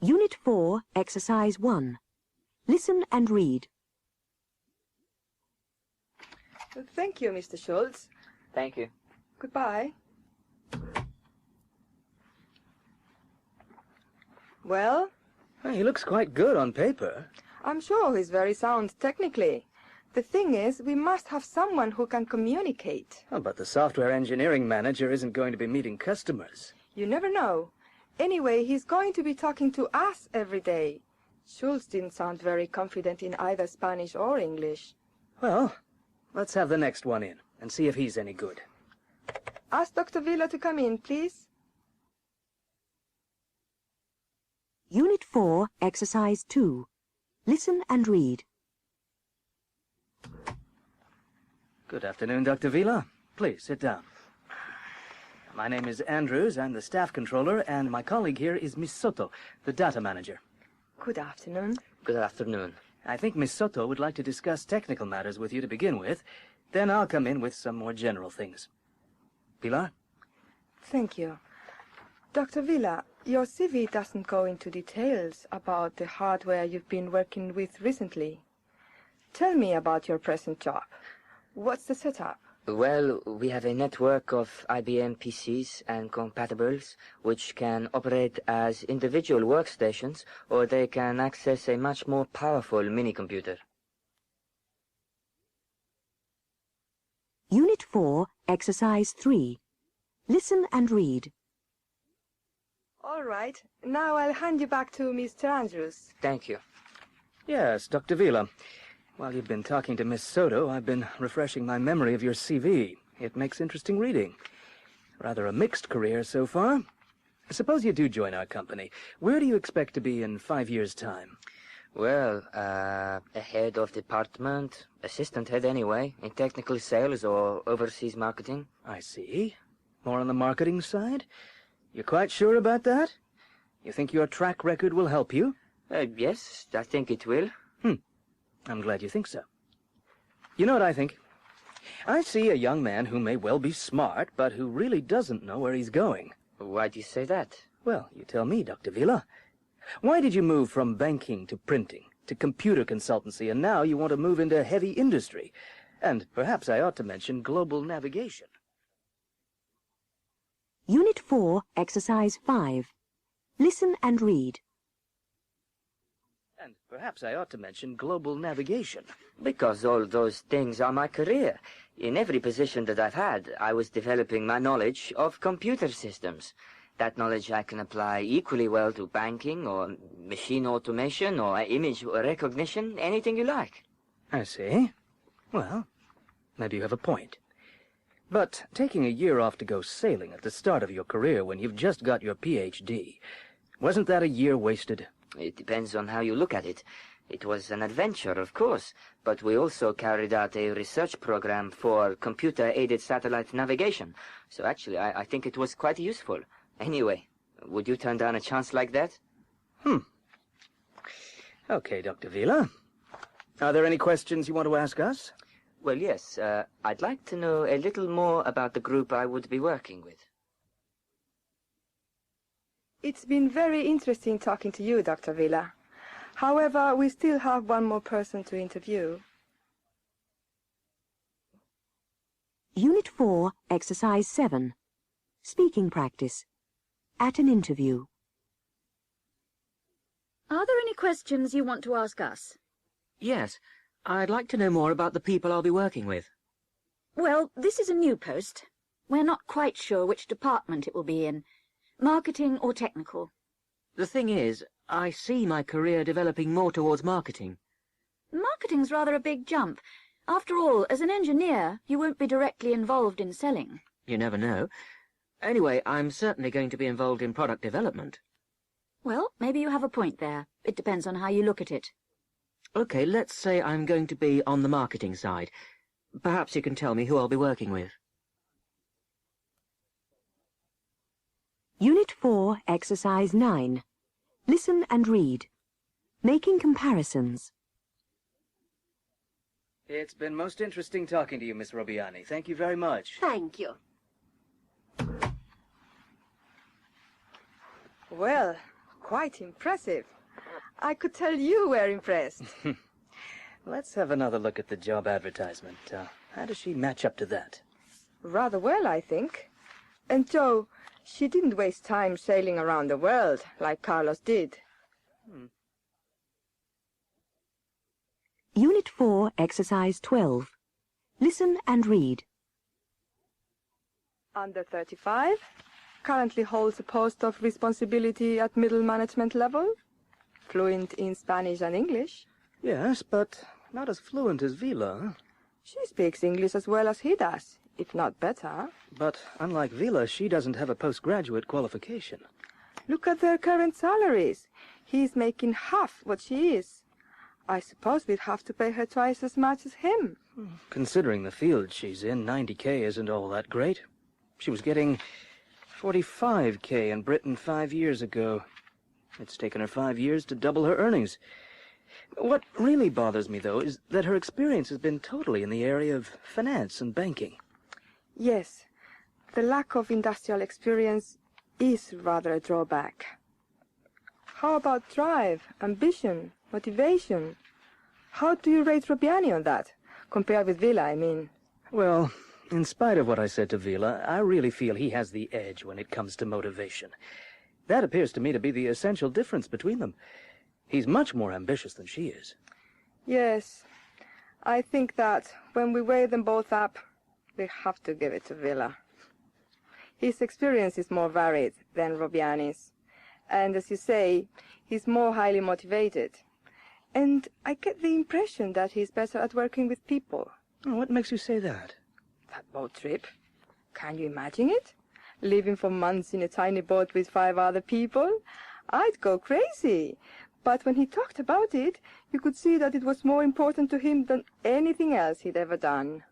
Unit 4, Exercise 1. Listen and read. Thank you, Mr. Schultz. Thank you. Goodbye. Well? He looks quite good on paper. I'm sure he's very sound technically. The thing is, we must have someone who can communicate. Oh, but the software engineering manager isn't going to be meeting customers. You never know. Anyway, he's going to be talking to us every day. Schultz didn't sound very confident in either Spanish or English. Well, let's have the next one in and see if he's any good. Ask Dr. Villa to come in, please. Unit 4, Exercise 2. Listen and read. Good afternoon, Dr. Villa. Please, sit down. My name is Andrews. I'm the staff controller, and my colleague here is Miss Soto, the data manager. Good afternoon. Good afternoon. I think Miss Soto would like to discuss technical matters with you to begin with. Then I'll come in with some more general things. Pilar? Thank you. Dr. Villa, your CV doesn't go into details about the hardware you've been working with recently. Tell me about your present job. What's the setup? Well, we have a network of IBM PCs and compatibles, which can operate as individual workstations, or they can access a much more powerful mini-computer. Unit 4, Exercise 3. Listen and read. All right. Now I'll hand you back to Mr. Andrews. Thank you. Yes, Dr. Villa. While you've been talking to Miss Soto, I've been refreshing my memory of your CV. It makes interesting reading. Rather a mixed career so far. Suppose you do join our company. Where do you expect to be in 5 years' time? Well, a head of department, assistant head anyway, in technical sales or overseas marketing. I see. More on the marketing side? You're quite sure about that? You think your track record will help you? Yes, I think it will. I'm glad you think so. You know what I think? I see a young man who may well be smart, but who really doesn't know where he's going. Why do you say that? Well, you tell me, Dr. Villa. Why did you move from banking to printing, to computer consultancy, and now you want to move into heavy industry? And perhaps I ought to mention global navigation. Unit 4, Exercise 5. Listen and read. And perhaps I ought to mention global navigation. Because all those things are my career. In every position that I've had, I was developing my knowledge of computer systems. That knowledge I can apply equally well to banking or machine automation or image recognition, anything you like. I see. Well, maybe you have a point. But taking a year off to go sailing at the start of your career when you've just got your PhD, wasn't that a year wasted? It depends on how you look at it. It was an adventure, of course, but we also carried out a research program for computer-aided satellite navigation. So actually, I think it was quite useful. Anyway, would you turn down a chance like that? Okay, Dr. Villa. Are there any questions you want to ask us? Well, yes. I'd like to know a little more about the group I would be working with. It's been very interesting talking to you, Dr. Villa. However, we still have one more person to interview. Unit 4, Exercise 7. Speaking practice. At an interview. Are there any questions you want to ask us? Yes. I'd like to know more about the people I'll be working with. Well, this is a new post. We're not quite sure which department it will be in. Marketing or technical. The thing is, I see my career developing more towards marketing. Marketing's rather a big jump. After all, as an engineer, you won't be directly involved in selling. You never know. Anyway, I'm certainly going to be involved in product development. Well, maybe you have a point there. It depends on how you look at it. Okay, let's say I'm going to be on the marketing side. Perhaps you can tell me who I'll be working with. Unit 4, Exercise 9. Listen and read. Making comparisons. It's been most interesting talking to you, Miss Robiani. Thank you very much. Thank you. Well, quite impressive. I could tell you were impressed. Let's have another look at the job advertisement. How does she match up to that? Rather well, I think. And Joe, she didn't waste time sailing around the world like Carlos did. Unit 4, Exercise 12. Listen and read. Under 35, currently holds a post of responsibility at middle management level, fluent in Spanish and English. Yes, but not as fluent as Vila. She speaks English as well as he does, if not better. But unlike Vila, she doesn't have a postgraduate qualification. Look at their current salaries. He's making half what she is. I suppose we'd have to pay her twice as much as him. Considering the field she's in, 90K isn't all that great. She was getting 45K in Britain 5 years ago. It's taken her 5 years to double her earnings. What really bothers me, though, is that her experience has been totally in the area of finance and banking. Yes, the lack of industrial experience is rather a drawback. How about drive, ambition, motivation? How do you rate Robiani on that? Compared with Vila, I mean. Well, in spite of what I said to Vila, I really feel he has the edge when it comes to motivation. That appears to me to be the essential difference between them. He's much more ambitious than she is. Yes, I think that when we weigh them both up, we have to give it to Vila. His experience is more varied than Robiani's. And as you say, he's more highly motivated. And I get the impression that he's better at working with people. Oh, what makes you say that? That boat trip. Can you imagine it? Living for months in a tiny boat with 5 other people? I'd go crazy. But when he talked about it, you could see that it was more important to him than anything else he'd ever done.